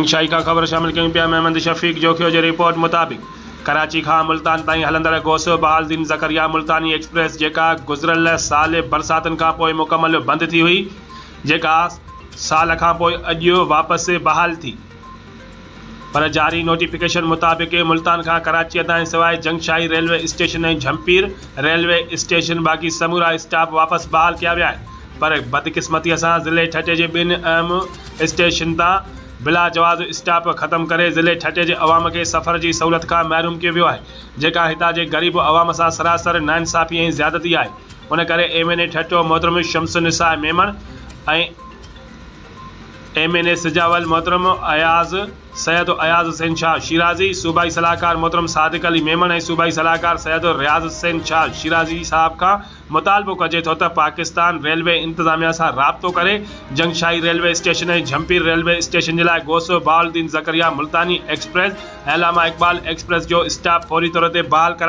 जंगशाही का ख़बर शामिल कयूं पिया। महमद शफ़ीक जोखियो जी रिपोर्ट मुताबिक़ कराची खां मुल्तान ताईं हलंदड़ गोसो बहालुद्दीन ज़करिया मुल्तानी एक्सप्रेस जेका गुज़िरियल साल बरसातुनि खां पोइ मुकमल बंदि थी हुई, जेका साल खां पोइ अॼु वापसि बहाल थी, पर जारी नोटिफिकेशन मुताबिक़ मुल्तान खां कराची ताईं सवाइ जंगशाही रेलवे स्टेशन ऐं झंपीर रेलवे स्टेशन बाक़ी समूरा स्टाफ वापसि बहाल किया विया आहिनि। पर बदकिस्मतीअ सां ज़िले ठटे जे ॿिनि अहम स्टेशन तां बिला जवाज़ स्टाफ ख़त्म करे ज़िले ठटे जे अवाम खे सफ़र जी सहूलियत खां महरूम कयो वियो आहे, जेका हितां जे ग़रीब अवाम सां सरासर नाइंसाफ़ी ऐं ज़्यादती आहे। उन करे MNA ठटो मोहतरम शमसुन्निसा मेमण ऐं MNA सिजावल मोहतरम सैयद अयाज़ हुसैन शाह शिराजी, सूबाई सलाहकार मोहतरम सादिक अली मेमण ऐं सूबाई सलाहकार सैयद रियाज़ हुसैन शाह शिराजी साहब खां मुतालबो कजे थो त पाकिस्तान रेलवे इंतज़ामिया सां राब्तो करे जंगशाही रेलवे स्टेशन ऐं झंपीर रेलवे स्टेशन जे लाइ गोसो बहालुद्दीन ज़करिया मुल्तानी एक्सप्रेस ऐं अलामा इक़बाल एक्सप्रेस जो स्टाफ फौरी तौर ते बहाल कराए